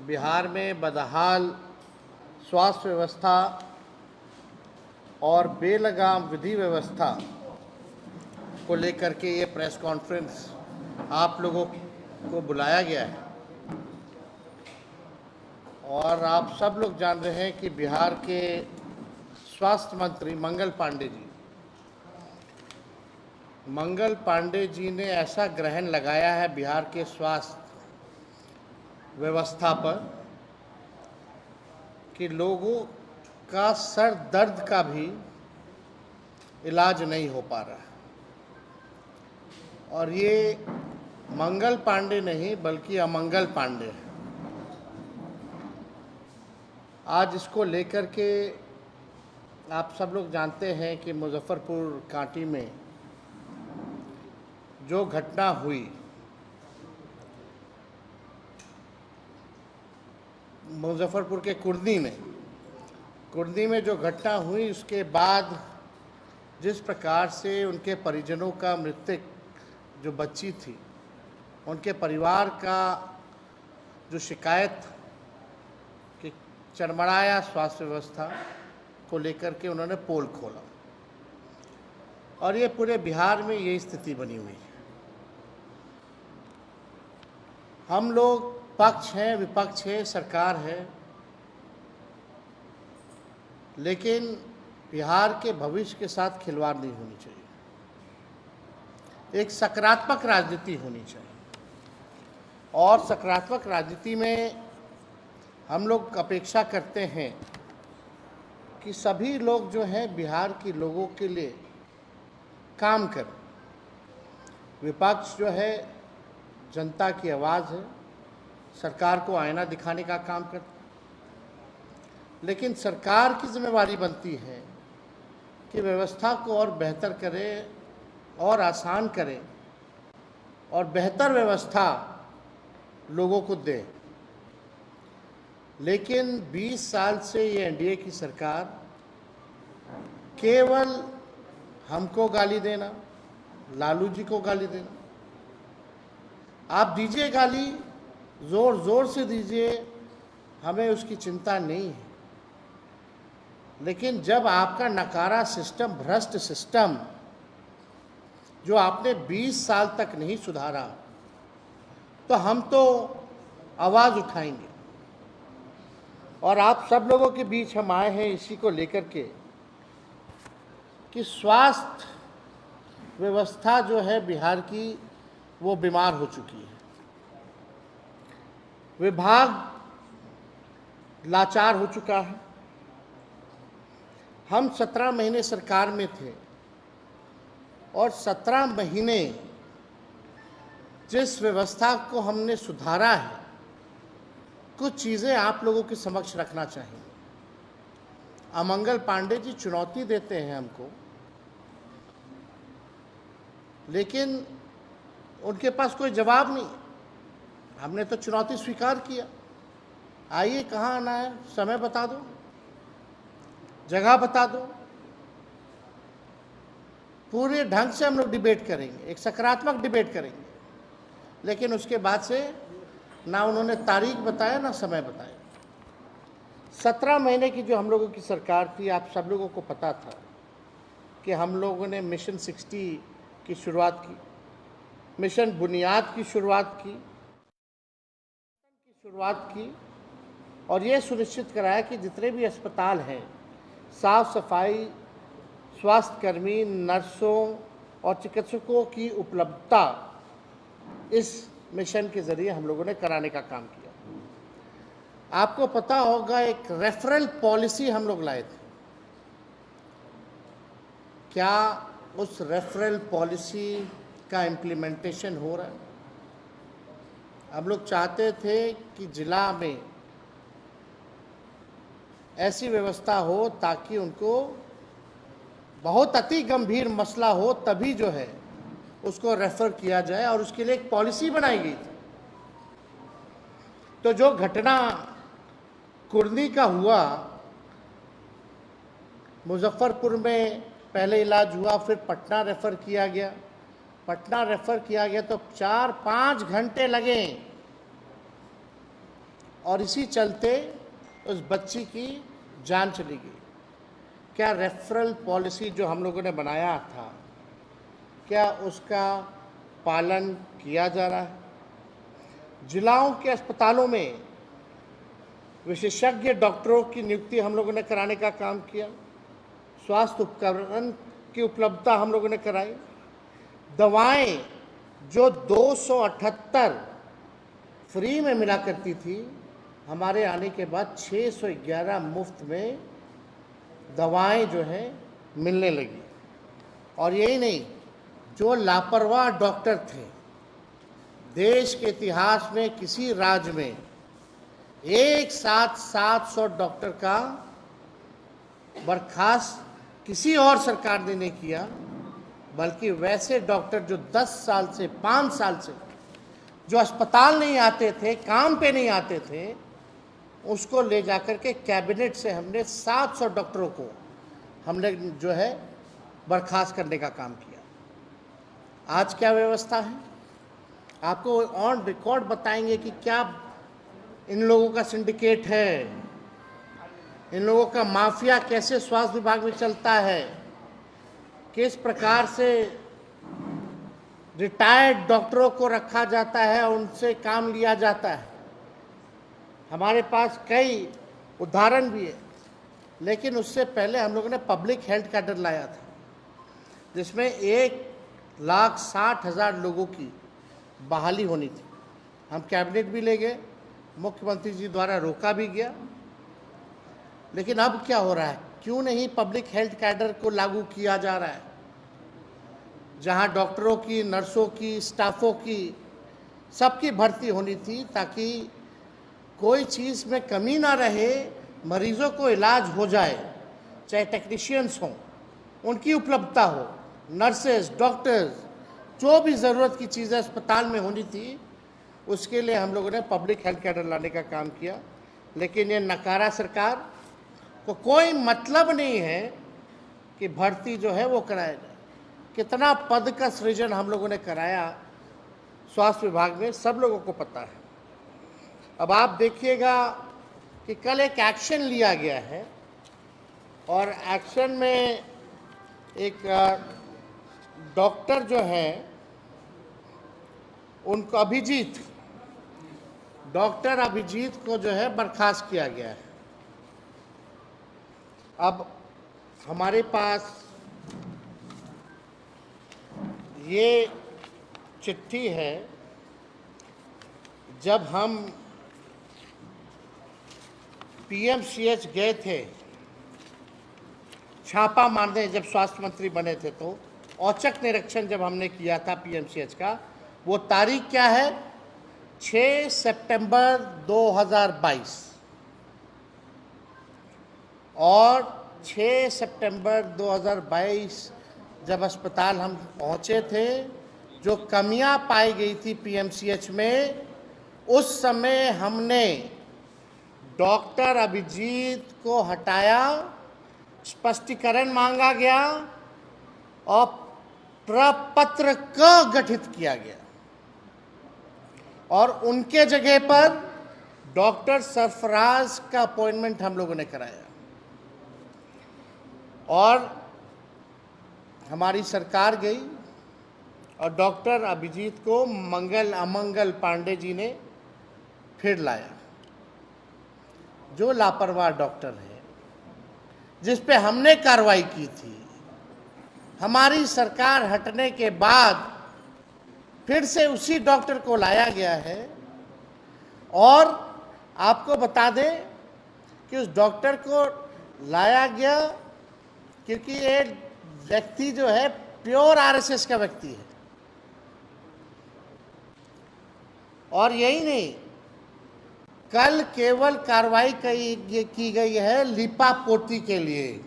बिहार में बदहाल स्वास्थ्य व्यवस्था और बेलगाम विधि व्यवस्था को लेकर के ये प्रेस कॉन्फ्रेंस आप लोगों को बुलाया गया है। और आप सब लोग जान रहे हैं कि बिहार के स्वास्थ्य मंत्री मंगल पांडे जी ने ऐसा ग्रहण लगाया है बिहार के स्वास्थ्य व्यवस्था पर कि लोगों का सर दर्द का भी इलाज नहीं हो पा रहा है। और ये मंगल पांडे नहीं बल्कि अमंगल पांडे है। आज इसको लेकर के आप सब लोग जानते हैं कि मुजफ्फरपुर कांटी में जो घटना हुई, मुजफ्फरपुर के कुर्दी में जो घटना हुई, उसके बाद जिस प्रकार से उनके परिजनों का मृतक जो बच्ची थी, उनके परिवार का जो शिकायत कि चरमराया स्वास्थ्य व्यवस्था को लेकर के उन्होंने पोल खोला और ये पूरे बिहार में यही स्थिति बनी हुई है। हम लोग पक्ष हैं, विपक्ष है, सरकार है, लेकिन बिहार के भविष्य के साथ खिलवाड़ नहीं होनी चाहिए। एक सकारात्मक राजनीति होनी चाहिए और सकारात्मक राजनीति में हम लोग अपेक्षा करते हैं कि सभी लोग जो हैं बिहार के लोगों के लिए काम करें। विपक्ष जो है जनता की आवाज़ है, सरकार को आईना दिखाने का काम करता है, लेकिन सरकार की जिम्मेवारी बनती है कि व्यवस्था को और बेहतर करे और आसान करे और बेहतर व्यवस्था लोगों को दे। लेकिन 20 साल से ये एनडीए की सरकार केवल हमको गाली देना, लालू जी को गाली देना। आप दीजिए गाली, जोर जोर से दीजिए, हमें उसकी चिंता नहीं है, लेकिन जब आपका नकारा सिस्टम, भ्रष्ट सिस्टम जो आपने 20 साल तक नहीं सुधारा, तो हम तो आवाज़ उठाएंगे। और आप सब लोगों के बीच हम आए हैं इसी को लेकर के कि स्वास्थ्य व्यवस्था जो है बिहार की, वो बीमार हो चुकी है। विभाग लाचार हो चुका है। हम 17 महीने सरकार में थे और 17 महीने जिस व्यवस्था को हमने सुधारा है, कुछ चीज़ें आप लोगों के समक्ष रखना चाहिए। अमंगल पांडे जी चुनौती देते हैं हमको, लेकिन उनके पास कोई जवाब नहीं। हमने तो चुनौती स्वीकार किया, आइए कहाँ आना है, समय बता दो, जगह बता दो, पूरे ढंग से हम लोग डिबेट करेंगे, एक सकारात्मक डिबेट करेंगे। लेकिन उसके बाद से ना उन्होंने तारीख बताया ना समय बताया। 17 महीने की जो हम लोगों की सरकार थी, आप सब लोगों को पता था कि हम लोगों ने मिशन 60 की शुरुआत की, मिशन बुनियाद की शुरुआत की और ये सुनिश्चित कराया कि जितने भी अस्पताल हैं, साफ सफाई, स्वास्थ्यकर्मी, नर्सों और चिकित्सकों की उपलब्धता इस मिशन के ज़रिए हम लोगों ने कराने का काम किया। आपको पता होगा एक रेफरल पॉलिसी हम लोग लाए थे। क्या उस रेफरल पॉलिसी का इम्प्लीमेंटेशन हो रहा है? हम लोग चाहते थे कि जिला में ऐसी व्यवस्था हो ताकि उनको बहुत अति गंभीर मसला हो तभी जो है उसको रेफर किया जाए, और उसके लिए एक पॉलिसी बनाई गई थी। तो जो घटना कुर्दी का हुआ, मुजफ्फरपुर में पहले इलाज हुआ, फिर पटना रेफ़र किया गया। पटना रेफ़र किया गया तो 4-5 घंटे लगे और इसी चलते उस बच्ची की जान चली गई। क्या रेफरल पॉलिसी जो हम लोगों ने बनाया था, क्या उसका पालन किया जा रहा है? जिलाओं के अस्पतालों में विशेषज्ञ डॉक्टरों की नियुक्ति हम लोगों ने कराने का काम किया। स्वास्थ्य उपकरण की उपलब्धता हम लोगों ने कराई। दवाएं जो 278 फ्री में मिला करती थी, हमारे आने के बाद 611 मुफ्त में दवाएं जो है मिलने लगी। और यही नहीं, जो लापरवाह डॉक्टर थे, देश के इतिहास में किसी राज्य में एक साथ 700 डॉक्टर का बर्खास्त किसी और सरकार ने नहीं किया, बल्कि वैसे डॉक्टर जो 10 साल से 5 साल से जो अस्पताल नहीं आते थे, काम पे नहीं आते थे, उसको ले जाकर के कैबिनेट से हमने 700 डॉक्टरों को हमने जो है बर्खास्त करने का काम किया। आज क्या व्यवस्था है, आपको ऑन रिकॉर्ड बताएंगे कि क्या इन लोगों का सिंडिकेट है, इन लोगों का माफिया कैसे स्वास्थ्य विभाग में चलता है, किस प्रकार से रिटायर्ड डॉक्टरों को रखा जाता है, उनसे काम लिया जाता है। हमारे पास कई उदाहरण भी है। लेकिन उससे पहले हम लोगों ने पब्लिक हेल्थ कैडर लाया था, जिसमें 1,60,000 लोगों की बहाली होनी थी। हम कैबिनेट भी ले गए, मुख्यमंत्री जी द्वारा रोका भी गया। लेकिन अब क्या हो रहा है, क्यों नहीं पब्लिक हेल्थ कैडर को लागू किया जा रहा है, जहां डॉक्टरों की, नर्सों की, स्टाफों की, सबकी भर्ती होनी थी, ताकि कोई चीज़ में कमी ना रहे, मरीजों को इलाज हो जाए, चाहे टेक्नीशियंस हों, उनकी उपलब्धता हो, नर्सेज, डॉक्टर्स, जो भी ज़रूरत की चीज़ें अस्पताल में होनी थी, उसके लिए हम लोगों ने पब्लिक हेल्थ कैडर लाने का काम किया। लेकिन ये नकारा सरकार को कोई मतलब नहीं है कि भर्ती जो है वो कराया जाए। कितना पद का सृजन हम लोगों ने कराया स्वास्थ्य विभाग में, सब लोगों को पता है। अब आप देखिएगा कि कल एक एक्शन लिया गया है, और एक्शन में एक डॉक्टर जो है, उनको डॉक्टर अभिजीत को जो है बर्खास्त किया गया है। अब हमारे पास ये चिट्ठी है, जब हम पीएमसीएच गए थे छापा मारने, जब स्वास्थ्य मंत्री बने थे, तो औचक निरीक्षण जब हमने किया था पीएमसीएच का, वो तारीख क्या है, 6 सितंबर 2022। और 6 सितंबर 2022 जब अस्पताल हम पहुंचे थे, जो कमियां पाई गई थी पीएमसीएच में, उस समय हमने डॉक्टर अभिजीत को हटाया, स्पष्टीकरण मांगा गया और प्रपत्र क गठित किया गया, और उनके जगह पर डॉक्टर सरफराज का अपॉइंटमेंट हम लोगों ने कराया। और हमारी सरकार गई और डॉक्टर अभिजीत को मंगल अमंगल पांडे जी ने फिर लाया, जो लापरवाह डॉक्टर है, जिस पे हमने कार्रवाई की थी। हमारी सरकार हटने के बाद फिर से उसी डॉक्टर को लाया गया है। और आपको बता दें कि उस डॉक्टर को लाया गया क्योंकि ये व्यक्ति जो है प्योर आरएसएस का व्यक्ति है। और यही नहीं, कल केवल कार्रवाई की गई है लीपापोती के लिए।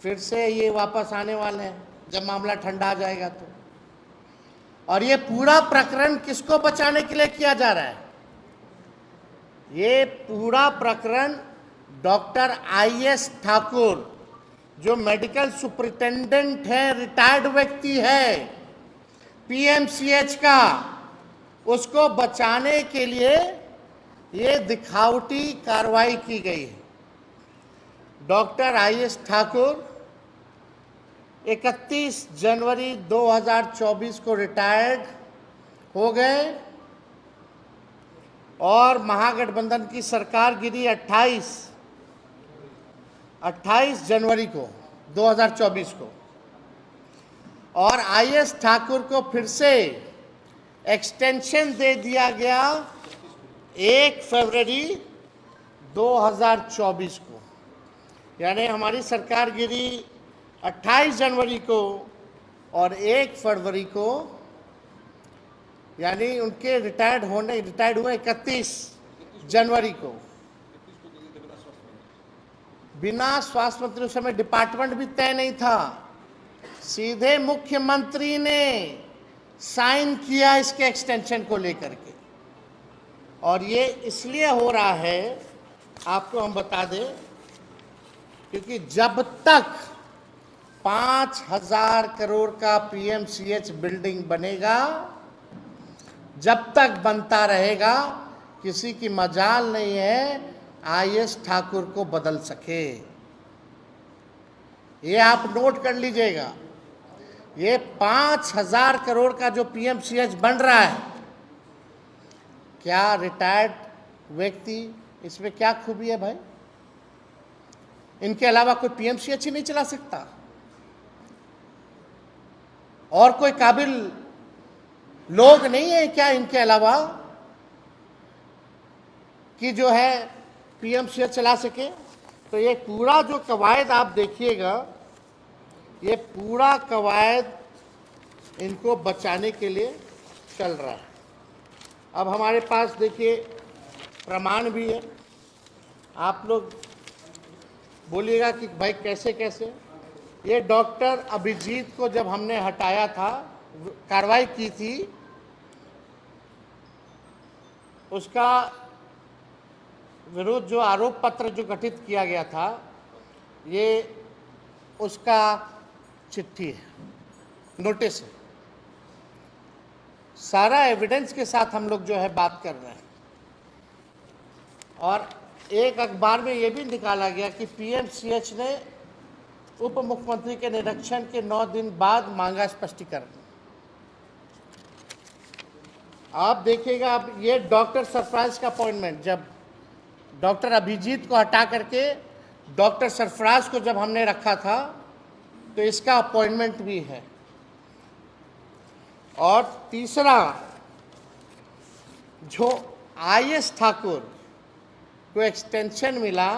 फिर से ये वापस आने वाले हैं जब मामला ठंडा आ जाएगा तो। और ये पूरा प्रकरण किसको बचाने के लिए किया जा रहा है? ये पूरा प्रकरण डॉक्टर आईएस ठाकुर, जो मेडिकल सुपरिटेंडेंट है, रिटायर्ड व्यक्ति है पीएमसीएच का, उसको बचाने के लिए ये दिखावटी कार्रवाई की गई है। डॉक्टर आईएस ठाकुर 31 जनवरी 2024 को रिटायर्ड हो गए और महागठबंधन की सरकार गिरी 28 जनवरी को 2024 को, और आईएस ठाकुर को फिर से एक्सटेंशन दे दिया गया 1 फरवरी 2024 को। यानी हमारी सरकार गिरी 28 जनवरी को और 1 फरवरी को, यानी उनके रिटायर्ड हुए 31 जनवरी को। बिना स्वास्थ्य मंत्री, उस समय डिपार्टमेंट भी तय नहीं था, सीधे मुख्यमंत्री ने साइन किया इसके एक्सटेंशन को लेकर के। और ये इसलिए हो रहा है, आपको हम बता दें, क्योंकि जब तक 5,000 करोड़ का पीएमसीएच बिल्डिंग बनेगा, जब तक बनता रहेगा, किसी की मजाल नहीं है आईएस ठाकुर को बदल सके। ये आप नोट कर लीजिएगा। ये 5,000 करोड़ का जो पीएमसीएच बन रहा है, क्या रिटायर्ड व्यक्ति, इसमें क्या खूबी है भाई? इनके अलावा कोई पीएमसीएच ही नहीं चला सकता? और कोई काबिल लोग नहीं है क्या इनके अलावा कि जो है पीएमसीएच चला सके? तो ये पूरा जो कवायद आप देखिएगा, ये पूरा कवायद इनको बचाने के लिए चल रहा है। अब हमारे पास देखिए प्रमाण भी है। आप लोग बोलिएगा कि भाई कैसे कैसे। ये डॉक्टर अभिजीत को जब हमने हटाया था, कार्रवाई की थी, उसका विरुद्ध जो आरोप पत्र जो गठित किया गया था, ये उसका चिट्ठी है, नोटिस है। सारा एविडेंस के साथ हम लोग जो है बात कर रहे हैं। और एक अखबार में ये भी निकाला गया कि पीएमसीएच ने उप मुख्यमंत्री के निरीक्षण के 9 दिन बाद मांगा स्पष्टीकरण। आप देखिएगा, अब ये डॉक्टर सरफराज का अपॉइंटमेंट, जब डॉक्टर अभिजीत को हटा करके डॉक्टर सरफराज को जब हमने रखा था, तो इसका अपॉइंटमेंट भी है। और तीसरा, जो आईएस ठाकुर को एक्सटेंशन मिला,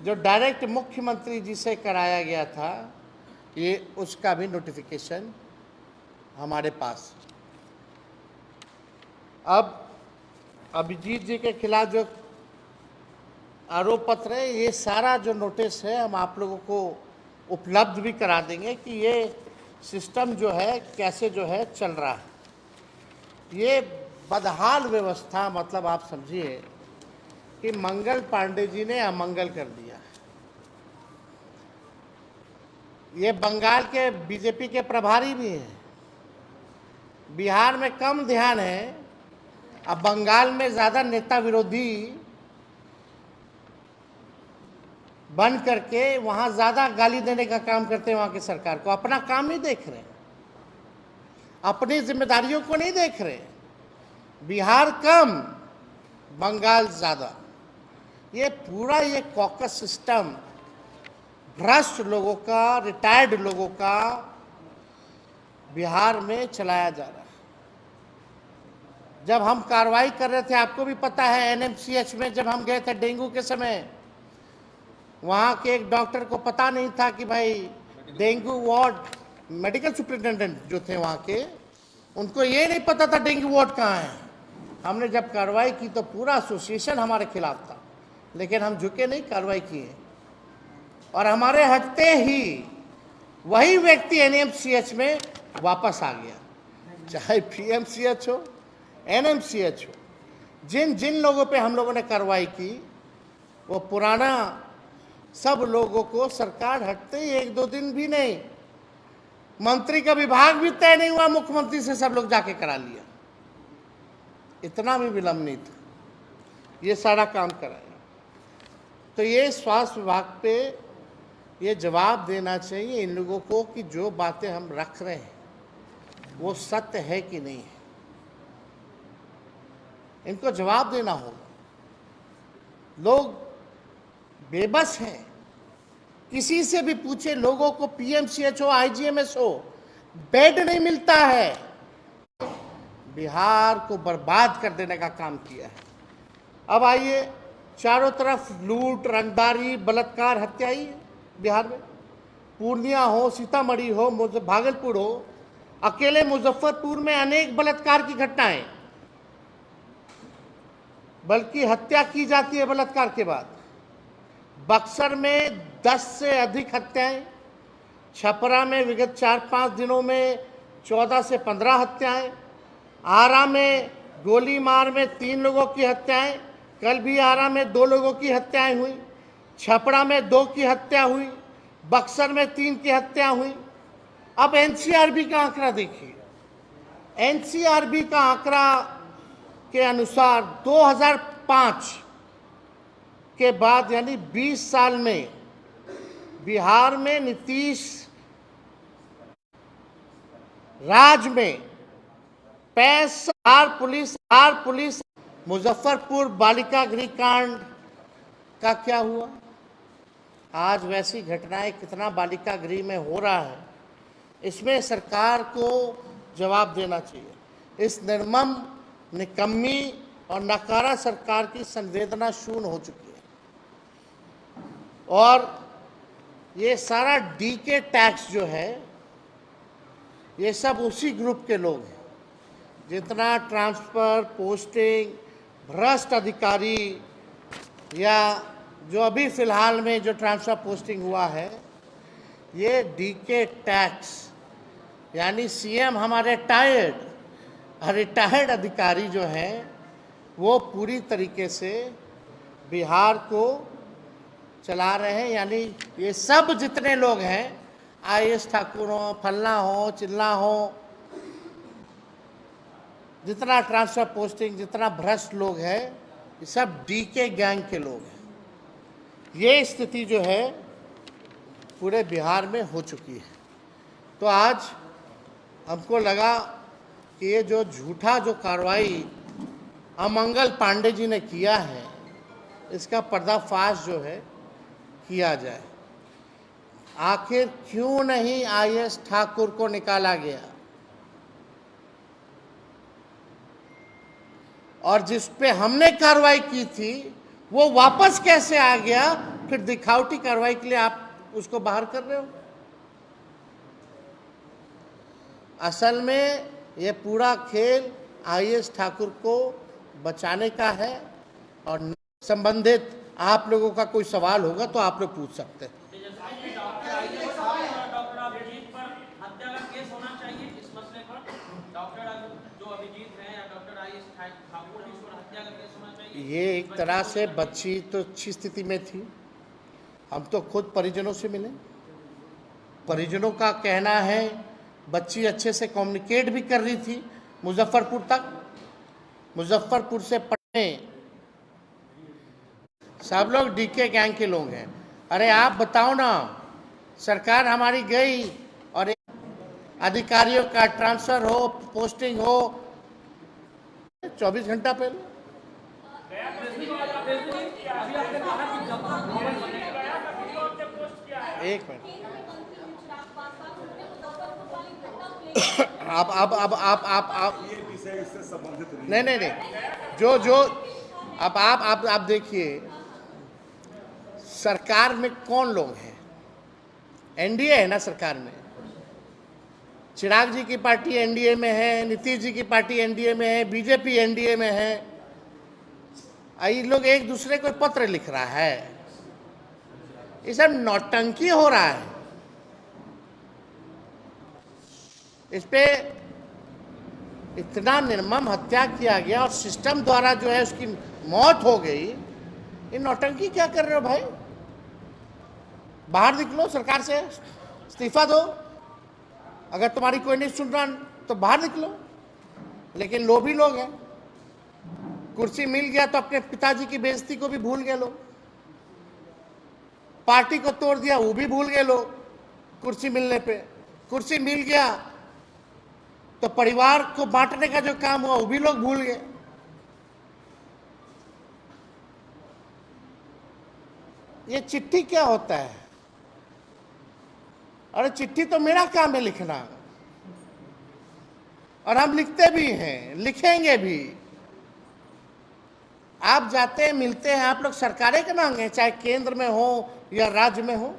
जो डायरेक्ट मुख्यमंत्री जी से कराया गया था, ये उसका भी नोटिफिकेशन हमारे पास। अब अभिजीत जी के खिलाफ जो आरोप पत्र है, ये सारा जो नोटिस है हम आप लोगों को उपलब्ध भी करा देंगे कि ये सिस्टम जो है कैसे जो है चल रहा है। ये बदहाल व्यवस्था, मतलब आप समझिए कि मंगल पांडे जी ने अमंगल कर दिया। ये बंगाल के बीजेपी के प्रभारी भी हैं, बिहार में कम ध्यान है, अब बंगाल में ज़्यादा नेता विरोधी बन करके वहाँ ज़्यादा गाली देने का काम करते हैं। वहाँ की सरकार को अपना काम नहीं देख रहे, अपनी जिम्मेदारियों को नहीं देख रहे। बिहार कम, बंगाल ज़्यादा। ये पूरा ये कॉकस सिस्टम भ्रष्ट लोगों का, रिटायर्ड लोगों का बिहार में चलाया जा रहा है। जब हम कार्रवाई कर रहे थे, आपको भी पता है, एनएमसीएच में जब हम गए थे डेंगू के समय, वहाँ के एक डॉक्टर को पता नहीं था कि भाई डेंगू वार्ड, मेडिकल सुपरिटेंडेंट जो थे वहाँ के, उनको ये नहीं पता था डेंगू वार्ड कहाँ है। हमने जब कार्रवाई की तो पूरा एसोसिएशन हमारे खिलाफ था, लेकिन हम झुके नहीं, कार्रवाई किए। और हमारे हटते ही वही व्यक्ति एनएमसीएच में वापस आ गया, चाहे पीएमसीएच हो, एनएमसीएच हो। जिन जिन लोगों पे हम लोगों ने कार्रवाई की, वो पुराना सब लोगों को सरकार हटते ही 1-2 दिन भी नहीं, मंत्री का विभाग भी तय नहीं हुआ, मुख्यमंत्री से सब लोग जाके करा लिया। इतना भी विलंब नहीं था। ये सारा काम कराया। तो ये स्वास्थ्य विभाग पे ये जवाब देना चाहिए इन लोगों को कि जो बातें हम रख रहे हैं वो सत्य है कि नहीं है, इनको जवाब देना होगा। लोग बेबस हैं, किसी से भी पूछे, लोगों को पीएमसीएच हो, आईजीएमएस हो, बेड नहीं मिलता है। बिहार को बर्बाद कर देने का काम किया है। अब आइए, चारों तरफ लूट, रंगदारी, बलात्कार, हत्या ही है बिहार में। पूर्णिया हो, सीतामढ़ी हो, भागलपुर हो, अकेले मुजफ्फरपुर में अनेक बलात्कार की घटनाएं, बल्कि हत्या की जाती है बलात्कार के बाद। बक्सर में 10 से अधिक हत्याएं, छपरा में विगत 4-5 दिनों में 14 से 15 हत्याएं, आरा में गोली मार में 3 लोगों की हत्याएं, कल भी आरा में 2 लोगों की हत्याएं हुई, छपरा में 2 की हत्या हुई, बक्सर में 3 की हत्या हुई। अब एनसीआरबी का आंकड़ा देखिए, एनसीआरबी का आंकड़ा के अनुसार 2005 के बाद यानी 20 साल में बिहार में नीतीश राज में 65 पुलिस। मुजफ्फरपुर बालिका गृह कांड का क्या हुआ? आज वैसी घटनाएं कितना बालिका गृह में हो रहा है, इसमें सरकार को जवाब देना चाहिए। इस निर्मम, निकम्मी और नकारा सरकार की संवेदना शून्य हो चुकी है। और ये सारा डीके टैक्स जो है, ये सब उसी ग्रुप के लोग हैं। जितना ट्रांसफ़र, पोस्टिंग, भ्रष्ट अधिकारी, या जो अभी फ़िलहाल में जो ट्रांसफ़र पोस्टिंग हुआ है, ये डीके टैक्स, यानी सीएम हमारे रिटायर्ड अधिकारी जो हैं, वो पूरी तरीके से बिहार को चला रहे हैं। यानी ये सब जितने लोग हैं, आईएएस ठाकुर हो, फलना हो, चिल्ला हो, जितना ट्रांसफर पोस्टिंग, जितना भ्रष्ट लोग हैं, ये सब डीके गैंग के लोग हैं। ये स्थिति जो है पूरे बिहार में हो चुकी है। तो आज हमको लगा कि ये जो झूठा जो कार्रवाई अमंगल पांडे जी ने किया है, इसका पर्दाफाश जो है किया जाए। आखिर क्यों नहीं आईएएस ठाकुर को निकाला गया, और जिस पे हमने कार्रवाई की थी वो वापस कैसे आ गया? फिर दिखावटी कार्रवाई के लिए आप उसको बाहर कर रहे हो। असल में ये पूरा खेल आईएएस ठाकुर को बचाने का है। और संबंधित आप लोगों का कोई सवाल होगा तो आप लोग पूछ सकते हैं। ये एक तरह से बच्ची तो अच्छी स्थिति में थी। हम तो खुद परिजनों से मिले, परिजनों का कहना है बच्ची अच्छे से कम्युनिकेट भी कर रही थी मुजफ्फरपुर तक। मुजफ्फरपुर से पटने सब लोग डीके गैंग के लोग हैं। अरे आप बताओ ना, सरकार हमारी गई और अधिकारियों का ट्रांसफर हो, पोस्टिंग हो 24 घंटा पहले। एक मिनट, आप नहीं, जो अब आप देखिए, सरकार में कौन लोग हैं? एनडीए है ना सरकार में। चिराग जी की पार्टी एनडीए में है, नीतीश जी की पार्टी एनडीए में है, बीजेपी एनडीए में है। ये लोग एक दूसरे को पत्र लिख रहा है, ये सब नौटंकी हो रहा है। इस पे इतना निर्मम हत्या किया गया और सिस्टम द्वारा जो है उसकी मौत हो गई। ये नौटंकी क्या कर रहे हो भाई? बाहर निकलो, सरकार से इस्तीफा दो। अगर तुम्हारी कोई नहीं सुन रहा तो बाहर निकलो। लेकिन लोभी लोग हैं, कुर्सी मिल गया तो अपने पिताजी की बेइज्जती को भी भूल गए लोग, पार्टी को तोड़ दिया वो भी भूल गए लोग कुर्सी मिलने पे। कुर्सी मिल गया तो परिवार को बांटने का जो काम हुआ वो भी लोग भूल गए। ये चिट्ठी क्या होता है? अरे चिट्ठी तो मेरा काम है लिखना, और हम लिखते भी हैं, लिखेंगे भी। आप जाते हैं, मिलते हैं, आप लोग सरकारें के मांगे, चाहे केंद्र में हो या राज्य में हो।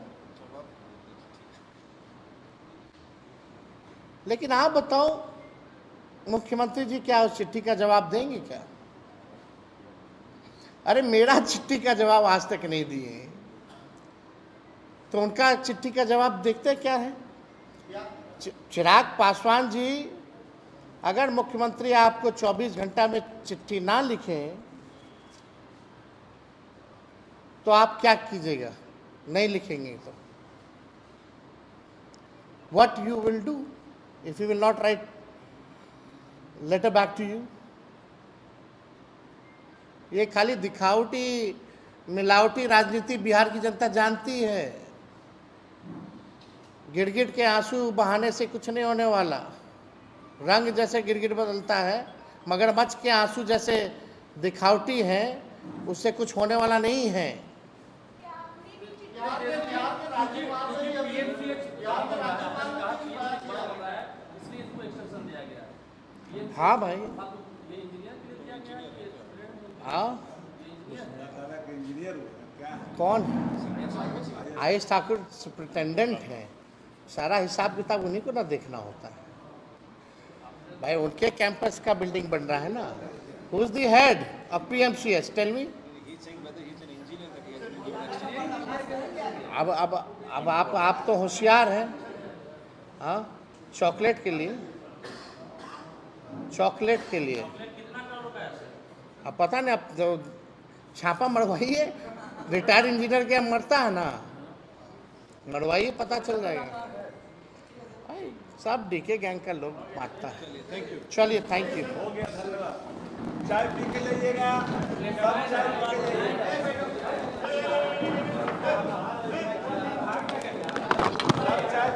लेकिन आप बताओ मुख्यमंत्री जी क्या उस चिट्ठी का जवाब देंगे क्या? अरे मेरा चिट्ठी का जवाब आज तक नहीं दिए, तो उनका चिट्ठी का जवाब देखते क्या है? चिराग पासवान जी, अगर मुख्यमंत्री आपको 24 घंटा में चिट्ठी ना लिखे तो आप क्या कीजिएगा? नहीं लिखेंगे तो what you will do if you will not write letter back to you? ये खाली दिखावटी मिलावटी राजनीति बिहार की जनता जानती है। गिड़गिड़ के आंसू बहाने से कुछ नहीं होने वाला। रंग जैसे गिड़गिड़ बदलता है, मगरमच्छ के आंसू जैसे दिखावटी है, उससे कुछ होने वाला नहीं है। हाँ भाई, हाँ कौन? आयुष ठाकुर सुपरिटेंडेंट है, सारा हिसाब किताब उन्हीं को ना देखना होता है भाई। उनके कैंपस का बिल्डिंग बन रहा है ना। Who is the head of PMCS? Tell me. अब आप तो होशियार हैं। हाँ, चॉकलेट के लिए अब पता नहीं, अब जो छापा मरवाइए, रिटायर्ड इंजीनियर क्या मरता है ना, मरवाइए, पता चल जाएगा। सब डीके गैंग का लोग बांटता है। चलिए, थैंक यू। चाय पी के लीजिएगा। चाय